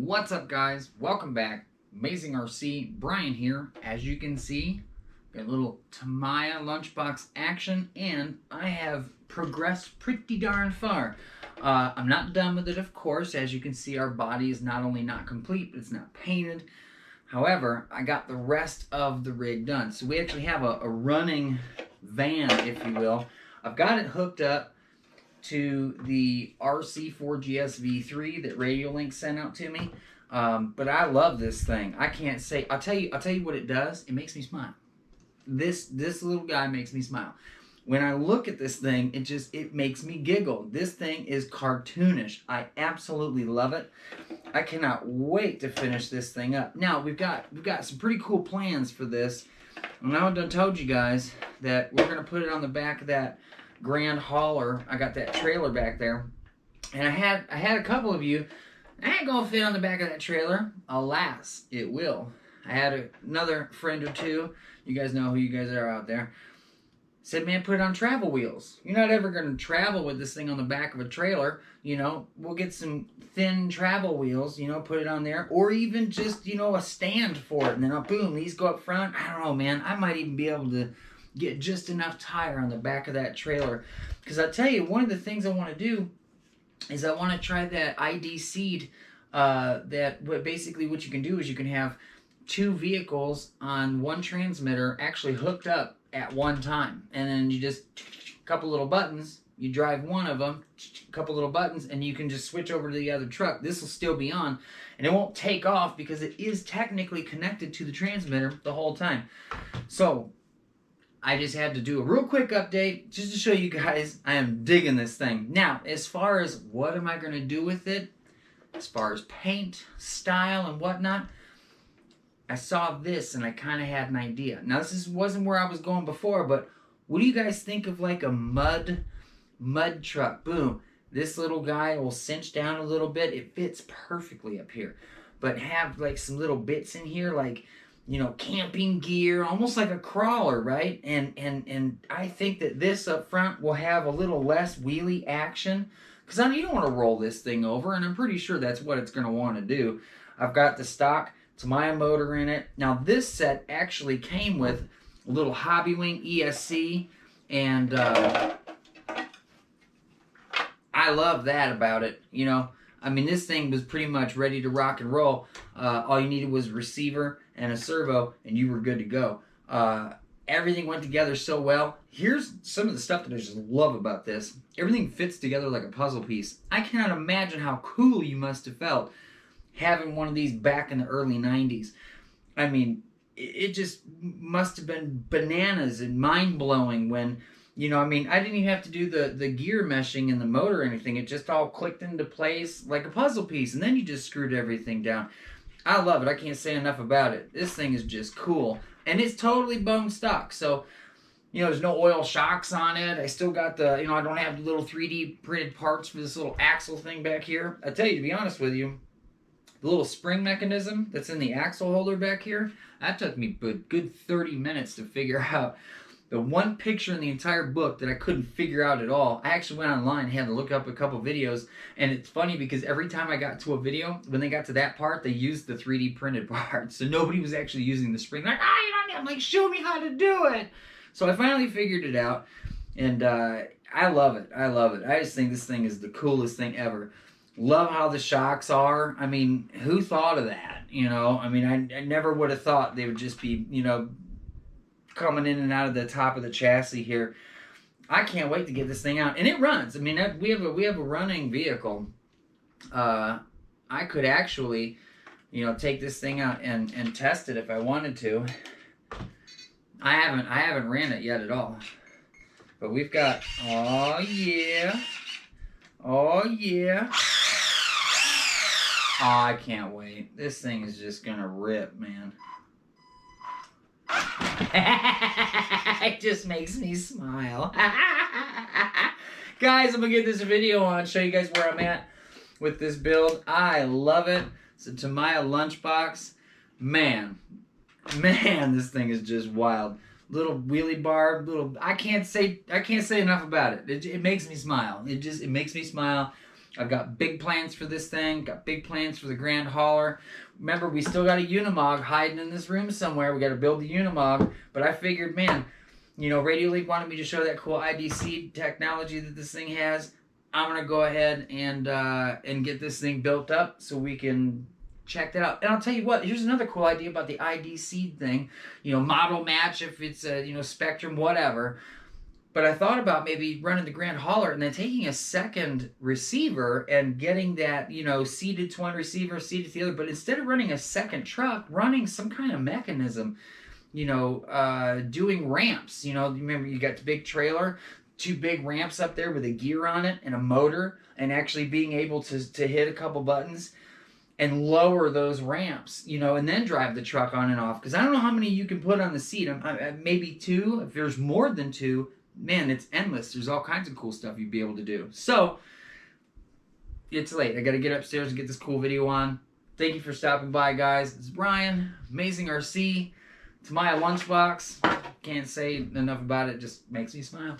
What's up, guys? Welcome back. Amazing RC, Brian here. As you can see, got a little Tamiya lunchbox action, and I have progressed pretty darn far. I'm not done with it, of course. As you can see, our body is not only not complete, but it's not painted. However, I got the rest of the rig done. So we actually have a running van, if you will. I've got it hooked up to the RC4GS V3 that Radiolink sent out to me. But I love this thing. I can't say. I'll tell you what it does. It makes me smile. This little guy makes me smile. When I look at this thing, it makes me giggle. This thing is cartoonish. I absolutely love it. I cannot wait to finish this thing up. Now we've got some pretty cool plans for this. And I done told you guys that we're gonna put it on the back of that Grand Hauler. I got that trailer back there, and I had a couple of you. I ain't gonna fit on the back of that trailer. Alas, it will. I had another friend or two. You guys know who you guys are out there. Said, man, put it on travel wheels. You're not ever gonna travel with this thing on the back of a trailer. You know, we'll get some thin travel wheels. You know, put it on there, or even just a stand for it, and then boom, these go up front. I don't know, man. I might even be able to get just enough tire on the back of that trailer. Because I tell you, one of the things I want to do is I want to try that ID Seed. Basically what you can do is you can have two vehicles on one transmitter actually hooked up at one time. And then you just a couple little buttons, you drive one of them, a couple little buttons, and you can just switch over to the other truck. This will still be on, and it won't take off because it is technically connected to the transmitter the whole time. So I just had to do a real quick update just to show you guys I am digging this thing. Now, as far as what am I going to do with it, as far as paint, style, and whatnot, I saw this and I kind of had an idea. Now, this wasn't where I was going before, but what do you guys think of like a mud truck? Boom. This little guy will cinch down a little bit. It fits perfectly up here. But have like some little bits in here like, camping gear, almost like a crawler, right? And I think that this up front will have a little less wheelie action, because you don't want to roll this thing over, and I'm pretty sure that's what it's going to want to do. I've got the stock Tamiya motor in it. Now this set actually came with a little Hobbywing ESC, and I love that about it. This thing was pretty much ready to rock and roll. All you needed was a receiver and a servo, and you were good to go. Everything went together so well. Here's some of the stuff that I just love about this. Everything fits together like a puzzle piece. I cannot imagine how cool you must have felt having one of these back in the early 90s. It just must have been bananas and mind-blowing when, I didn't even have to do the gear meshing in the motor or anything. It just all clicked into place like a puzzle piece, and then you just screwed everything down. I love it. I can't say enough about it. This thing is just cool. And it's totally bone stock. So, there's no oil shocks on it. I still got the, I don't have the little 3D printed parts for this little axle thing back here. I tell you, to be honest with you, the little spring mechanism that's in the axle holder back here, that took me a good 30 minutes to figure out. The one picture in the entire book that I couldn't figure out at all, I actually went online and had to look up a couple videos, and it's funny because every time I got to a video, when they got to that part, they used the 3D printed part, so nobody was actually using the spring. Like, you don't need, I'm like, show me how to do it! So I finally figured it out, and I love it. I love it. I just think this thing is the coolest thing ever. Love how the shocks are. Who thought of that? I never would have thought they would just be, coming in and out of the top of the chassis here. I can't wait to get this thing out, and it runs. We have a running vehicle. I could actually, take this thing out and test it if I wanted to. I haven't ran it yet at all, but we've got. Oh yeah. Oh I can't wait. This thing is just gonna rip, man. It just makes me smile. Guys, I'm gonna get this video on, show you guys where I'm at with this build. I love it. It's a Tamiya lunchbox. Man, this thing is just wild. Little wheelie bar, I can't say enough about it. It makes me smile. It makes me smile. I've got big plans for this thing. Got big plans for the Grand Hauler. Remember, we still got a Unimog hiding in this room somewhere. We got to build the Unimog. But I figured, man, you know, Radio League wanted me to show that cool IDC technology that this thing has. I'm gonna go ahead and get this thing built up so we can check that out. And I'll tell you what, here's another cool idea about the IDC thing. You know, model match if it's a, you know, Spectrum, whatever. But I thought about maybe running the Grand Hauler and then taking a second receiver and getting that, you know, seated to one receiver, seated to the other. But instead of running a second truck, running some kind of mechanism, you know, doing ramps. You know, remember you got the big trailer, 2 big ramps up there with a gear on it and a motor, and actually being able to hit a couple buttons and lower those ramps, you know, and then drive the truck on and off. Because I don't know how many you can put on the seat. Maybe 2. If there's more than 2, man, it's endless. There's all kinds of cool stuff you'd be able to do. So, it's late. I got to get upstairs and get this cool video on. Thank you for stopping by, guys. It's Brian, Amazing RC, Tamiya Lunchbox. Can't say enough about it. Just makes me smile.